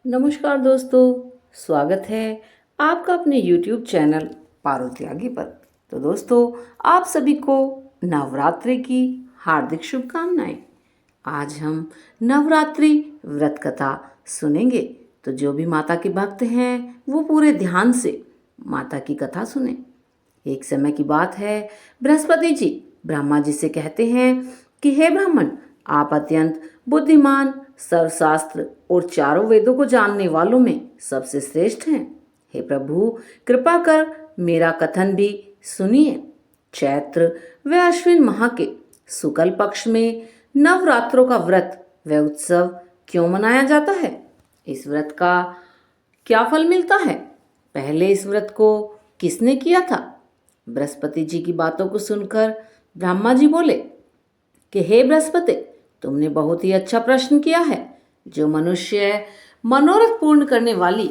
नमस्कार दोस्तों, स्वागत है आपका अपने YouTube चैनल पारुल त्यागी पर। तो दोस्तों, आप सभी को नवरात्रि की हार्दिक शुभकामनाएं। आज हम नवरात्रि व्रत कथा सुनेंगे। तो जो भी माता के भक्त हैं वो पूरे ध्यान से माता की कथा सुने। एक समय की बात है, बृहस्पति जी ब्रह्मा जी से कहते हैं कि हे ब्राह्मण, आप अत्यंत बुद्धिमान, सर्वशास्त्र और चारों वेदों को जानने वालों में सबसे श्रेष्ठ हैं। हे प्रभु, कृपा कर मेरा कथन भी सुनिए। चैत्र व अश्विन माह के शुक्ल पक्ष में नवरात्रों का व्रत व उत्सव क्यों मनाया जाता है? इस व्रत का क्या फल मिलता है? पहले इस व्रत को किसने किया था? बृहस्पति जी की बातों को सुनकर ब्रह्मा जी बोले कि हे बृहस्पति, तुमने बहुत ही अच्छा प्रश्न किया है। जो मनुष्य मनोरथ पूर्ण करने वाली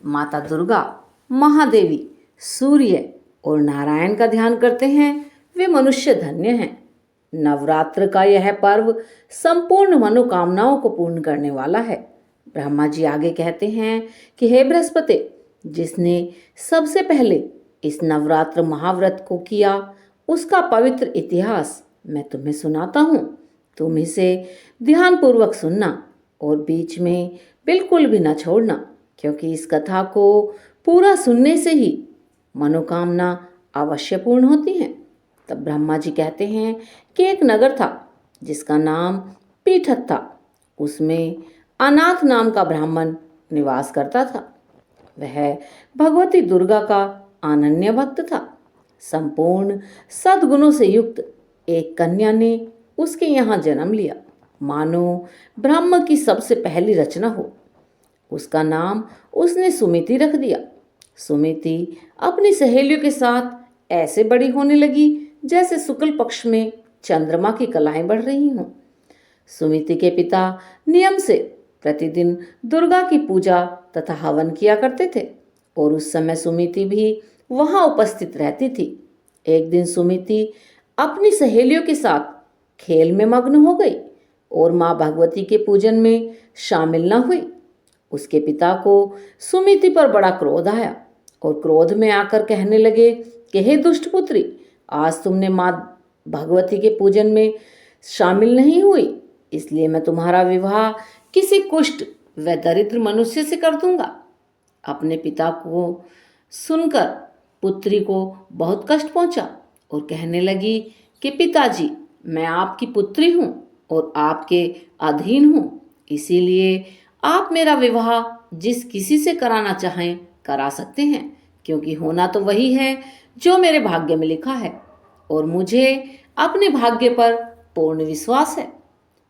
माता दुर्गा, महादेवी, सूर्य और नारायण का ध्यान करते हैं वे मनुष्य धन्य हैं। नवरात्र का यह पर्व संपूर्ण मनोकामनाओं को पूर्ण करने वाला है। ब्रह्मा जी आगे कहते हैं कि हे बृहस्पति, जिसने सबसे पहले इस नवरात्र महाव्रत को किया उसका पवित्र इतिहास मैं तुम्हें सुनाता हूँ। तुम इसे ध्यानपूर्वक सुनना और बीच में बिल्कुल भी न छोड़ना, क्योंकि इस कथा को पूरा सुनने से ही मनोकामना अवश्य पूर्ण होती हैं। तब ब्रह्मा जी कहते हैं कि एक नगर था जिसका नाम पीठत था। उसमें अनाथ नाम का ब्राह्मण निवास करता था। वह भगवती दुर्गा का अनन्य भक्त था। संपूर्ण सद्गुणों से युक्त एक कन्या ने उसके यहाँ जन्म लिया, मानो ब्रह्म की सबसे पहली रचना हो। उसका नाम उसने सुमिति रख दिया। सुमिति अपनी सहेलियों के साथ ऐसे बड़ी होने लगी जैसे शुक्ल पक्ष में चंद्रमा की कलाएं बढ़ रही हों। सुमिति के पिता नियम से प्रतिदिन दुर्गा की पूजा तथा हवन किया करते थे और उस समय सुमिति भी वहां उपस्थित रहती थी। एक दिन सुमिति अपनी सहेलियों के साथ खेल में मग्न हो गई और माँ भगवती के पूजन में शामिल न हुई। उसके पिता को सुमिति पर बड़ा क्रोध आया और क्रोध में आकर कहने लगे कि हे दुष्ट पुत्री, आज तुमने माँ भगवती के पूजन में शामिल नहीं हुई, इसलिए मैं तुम्हारा विवाह किसी कुष्ठ व दरिद्र मनुष्य से कर दूंगा। अपने पिता को सुनकर पुत्री को बहुत कष्ट पहुंचा और कहने लगी कि पिताजी, मैं आपकी पुत्री हूँ और आपके अधीन हूँ, इसीलिए आप मेरा विवाह जिस किसी से कराना चाहें करा सकते हैं, क्योंकि होना तो वही है जो मेरे भाग्य में लिखा है और मुझे अपने भाग्य पर पूर्ण विश्वास है।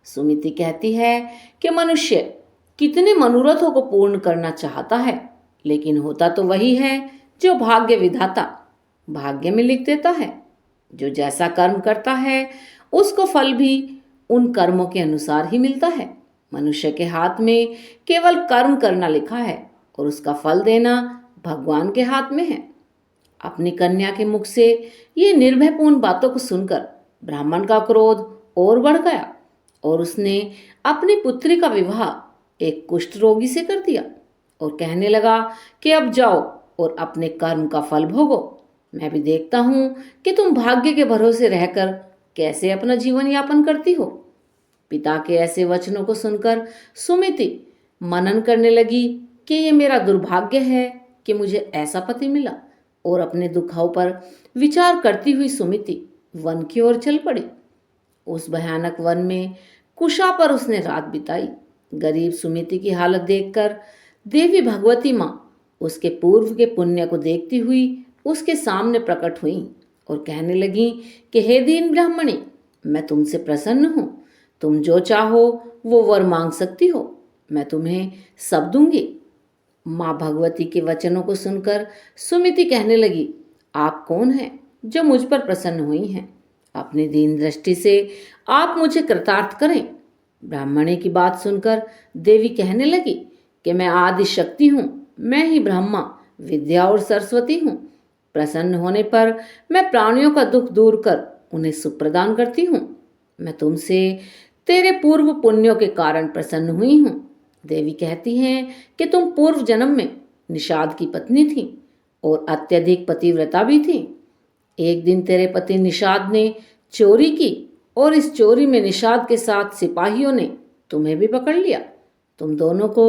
सुमिति कहती है कि मनुष्य कितने मनोरथों को पूर्ण करना चाहता है, लेकिन होता तो वही है जो भाग्य विधाता भाग्य में लिख देता है। जो जैसा कर्म करता है उसको फल भी उन कर्मों के अनुसार ही मिलता है। मनुष्य के हाथ में केवल कर्म करना लिखा है और उसका फल देना भगवान के हाथ में है। अपनी कन्या के मुख से ये निर्भयपूर्ण बातों को सुनकर ब्राह्मण का क्रोध और बढ़ गया और उसने अपनी पुत्री का विवाह एक कुष्ठ रोगी से कर दिया और कहने लगा कि अब जाओ और अपने कर्म का फल भोगो। मैं भी देखता हूँ कि तुम भाग्य के भरोसे रहकर कैसे अपना जीवन यापन करती हो। पिता के ऐसे वचनों को सुनकर सुमिति मनन करने लगी कि ये मेरा दुर्भाग्य है कि मुझे ऐसा पति मिला, और अपने दुखों पर विचार करती हुई सुमिति वन की ओर चल पड़ी। उस भयानक वन में कुशा पर उसने रात बिताई। गरीब सुमिति की हालत देखकर देवी भगवती माँ उसके पूर्व के पुण्य को देखती हुई उसके सामने प्रकट हुई और कहने लगी कि हे दीन ब्राह्मणी, मैं तुमसे प्रसन्न हूँ। तुम जो चाहो वो वर मांग सकती हो, मैं तुम्हें सब दूंगी। माँ भगवती के वचनों को सुनकर सुमिति कहने लगी, आप कौन हैं जो मुझ पर प्रसन्न हुई हैं? अपनी दीन दृष्टि से आप मुझे कृतार्थ करें। ब्राह्मणी की बात सुनकर देवी कहने लगी कि मैं आदि शक्ति हूँ, मैं ही ब्रह्मा, विद्या और सरस्वती हूँ। प्रसन्न होने पर मैं प्राणियों का दुख दूर कर उन्हें सुख प्रदान करती हूँ। मैं तुमसे तेरे पूर्व पुण्यों के कारण प्रसन्न हुई हूँ। देवी कहती हैं कि तुम पूर्व जन्म में निषाद की पत्नी थी और अत्यधिक पतिव्रता भी थी। एक दिन तेरे पति निषाद ने चोरी की और इस चोरी में निषाद के साथ सिपाहियों ने तुम्हें भी पकड़ लिया। तुम दोनों को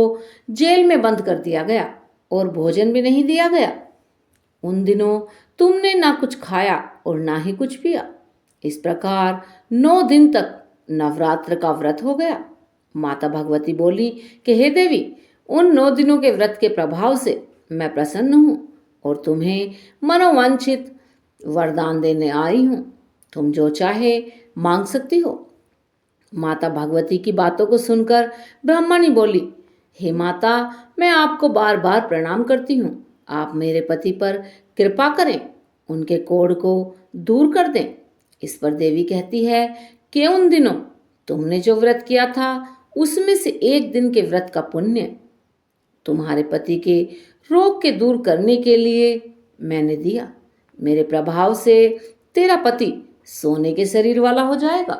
जेल में बंद कर दिया गया और भोजन भी नहीं दिया गया। उन दिनों तुमने ना कुछ खाया और ना ही कुछ पिया। इस प्रकार 9 दिन तक नवरात्र का व्रत हो गया। माता भगवती बोली कि हे देवी, उन 9 दिनों के व्रत के प्रभाव से मैं प्रसन्न हूँ और तुम्हें मनोवांछित वरदान देने आई हूँ। तुम जो चाहे मांग सकती हो। माता भगवती की बातों को सुनकर ब्राह्मणी बोली, हे माता, मैं आपको बार बार प्रणाम करती हूँ। आप मेरे पति पर कृपा करें, उनके कोढ़ को दूर कर दें। इस पर देवी कहती है कि उन दिनों तुमने जो व्रत किया था उसमें से एक दिन के व्रत का पुण्य तुम्हारे पति के रोग के दूर करने के लिए मैंने दिया। मेरे प्रभाव से तेरा पति सोने के शरीर वाला हो जाएगा।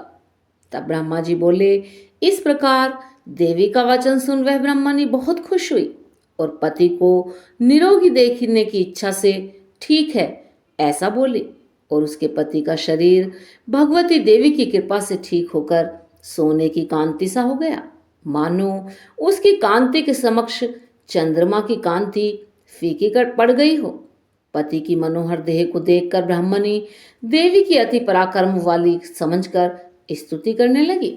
तब ब्रह्मा जी बोले, इस प्रकार देवी का वचन सुन वह ब्रह्मणी बहुत खुश हुई और पति को निरोगी देखने की इच्छा से ठीक है ऐसा बोली और उसके पति का शरीर भगवती देवी की कृपा से ठीक होकर सोने की कांति सा हो गया, मानो उसकी कांति के समक्ष चंद्रमा की कांति फीकी कर पड़ गई हो। पति की मनोहर देह को देखकर ब्राह्मणी देवी की अति पराक्रम वाली समझकर स्तुति करने लगी।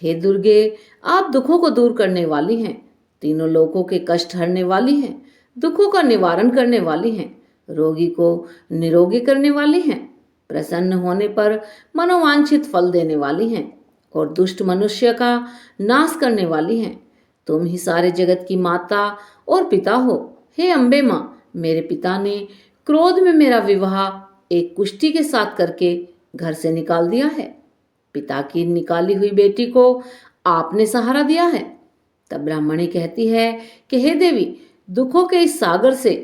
हे दुर्गे, आप दुखों को दूर करने वाली हैं, तीनों लोकों के कष्ट हरने वाली हैं, दुखों का निवारण करने वाली हैं, रोगी को निरोगी करने वाली हैं, प्रसन्न होने पर मनोवांछित फल देने वाली हैं और दुष्ट मनुष्य का नाश करने वाली हैं। तुम ही सारे जगत की माता और पिता हो। हे अम्बे माँ, मेरे पिता ने क्रोध में मेरा विवाह एक कुष्ठी के साथ करके घर से निकाल दिया है। पिता की निकाली हुई बेटी को आपने सहारा दिया है। तब ब्राह्मणी कहती है कि हे देवी, दुखों के इस सागर से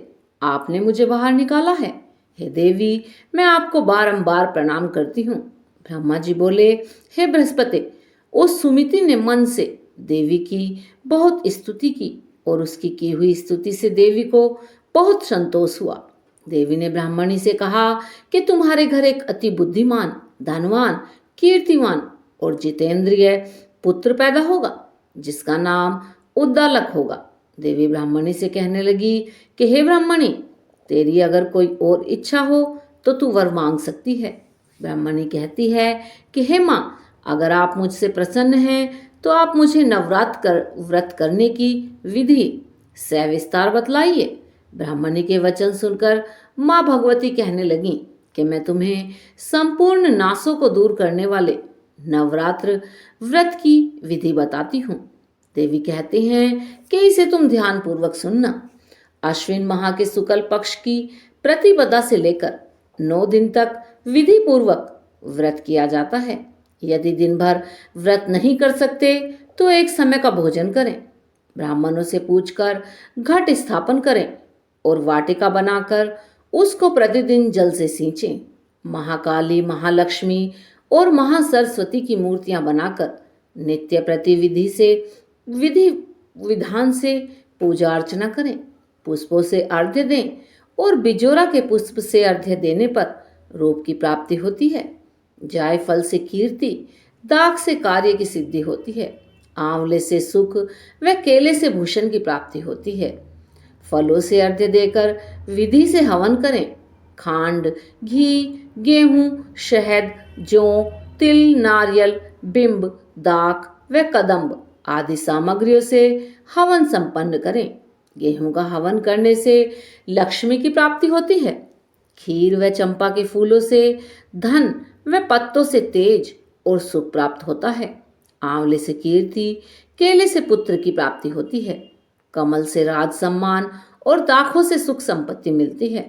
आपने मुझे बाहर निकाला है। हे देवी, मैं आपको बारंबार प्रणाम करती हूँ। ब्रह्मा जी बोले, हे बृहस्पति, उस सुमिति ने मन से देवी की बहुत स्तुति की और उसकी की हुई स्तुति से देवी को बहुत संतोष हुआ। देवी ने ब्राह्मणी से कहा कि तुम्हारे घर एक अति बुद्धिमान, धनवान, कीर्तिवान और जितेंद्रिय पुत्र पैदा होगा जिसका नाम उद्दालक होगा। देवी ब्राह्मणी से कहने लगी कि हे ब्राह्मणी, तेरी अगर कोई और इच्छा हो तो तू वर मांग सकती है। ब्राह्मणी कहती है कि हे माँ, अगर आप मुझसे प्रसन्न हैं तो आप मुझे व्रत करने की विधि सविस्तार बतलाइए। ब्राह्मणी के वचन सुनकर माँ भगवती कहने लगी कि मैं तुम्हें संपूर्ण नाशों को दूर करने वाले नवरात्र व्रत की विधि बताती हूँ। देवी कहती हैं कि इसे तुम ध्यान पूर्वक सुनना। अश्विन माह के शुक्ल पक्ष की प्रतिपदा से लेकर 9 दिन तक विधि पूर्वक व्रत किया जाता है। यदि दिन भर व्रत नहीं कर सकते तो एक समय का भोजन करें, ब्राह्मणों से पूछकर घट स्थापन करें और वाटिका बनाकर उसको प्रतिदिन जल से सींचें। महाकाली, महालक्ष्मी और महासरस्वती की मूर्तियां बनाकर नित्य प्रतिविधि से विधि विधान से पूजा अर्चना करें। पुष्पों से अर्घ्य दें और बिजोरा के पुष्प से अर्घ्य देने पर रूप की प्राप्ति होती है। जायफल से कीर्ति, दाख से कार्य की सिद्धि होती है, आंवले से सुख व केले से भूषण की प्राप्ति होती है। फलों से अर्घ्य देकर विधि से हवन करें। खांड, घी, गेहूं, शहद, जौ, तिल, नारियल, बिंब, दाख व कदम्ब आदि सामग्रियों से हवन संपन्न करें। गेहूं का हवन करने से लक्ष्मी की प्राप्ति होती है। खीर व चंपा के फूलों से धन व पत्तों से तेज और सुख प्राप्त होता है। आंवले से कीर्ति, केले से पुत्र की प्राप्ति होती है। कमल से राज सम्मान और दाखों से सुख संपत्ति मिलती है।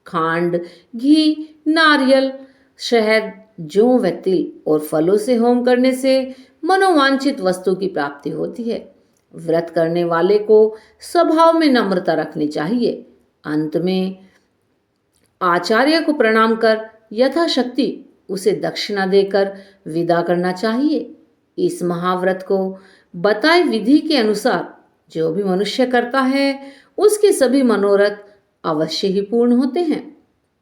खांड, घी, नारियल, शहद, जौ व तिल और फलों से होम करने से मनोवांछित वस्तु की प्राप्ति होती है। व्रत करने वाले को स्वभाव में नम्रता रखनी चाहिए। अंत में आचार्य को प्रणाम कर यथाशक्ति उसे दक्षिणा देकर विदा करना चाहिए। इस महाव्रत को बताई विधि के अनुसार जो भी मनुष्य करता है उसके सभी मनोरथ अवश्य ही पूर्ण होते हैं।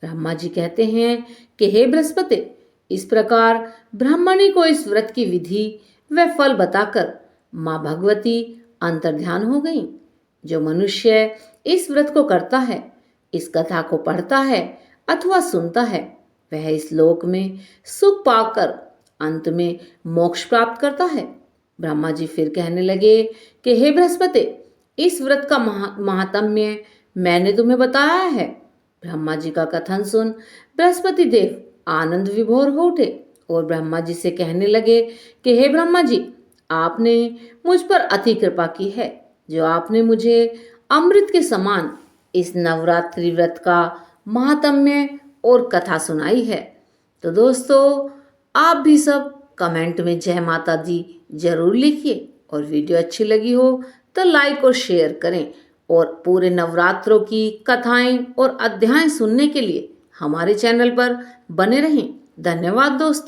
ब्रह्मा जी कहते हैं कि हे बृहस्पति, इस प्रकार ब्राह्मणी को इस व्रत की विधि व फल बताकर माँ भगवती अंतर्ध्यान हो गईं। जो मनुष्य इस व्रत को करता है, इस कथा को पढ़ता है अथवा सुनता है, वह इस लोक में सुख पाकर अंत में मोक्ष प्राप्त करता है। ब्रह्मा जी फिर कहने लगे कि हे बृहस्पति, इस व्रत का महात्म्य मैंने तुम्हें बताया है। ब्रह्मा जी का कथन सुन बृहस्पति देव आनंद विभोर हो उठे और ब्रह्मा जी से कहने लगे कि हे ब्रह्मा जी, आपने मुझ पर अति कृपा की है, जो आपने मुझे अमृत के समान इस नवरात्रि व्रत का महात्म्य और कथा सुनाई है। तो दोस्तों, आप भी सब कमेंट में जय माता दी जरूर लिखिए और वीडियो अच्छी लगी हो तो लाइक और शेयर करें और पूरे नवरात्रों की कथाएं और अध्याय सुनने के लिए हमारे चैनल पर बने रहें। धन्यवाद दोस्तों।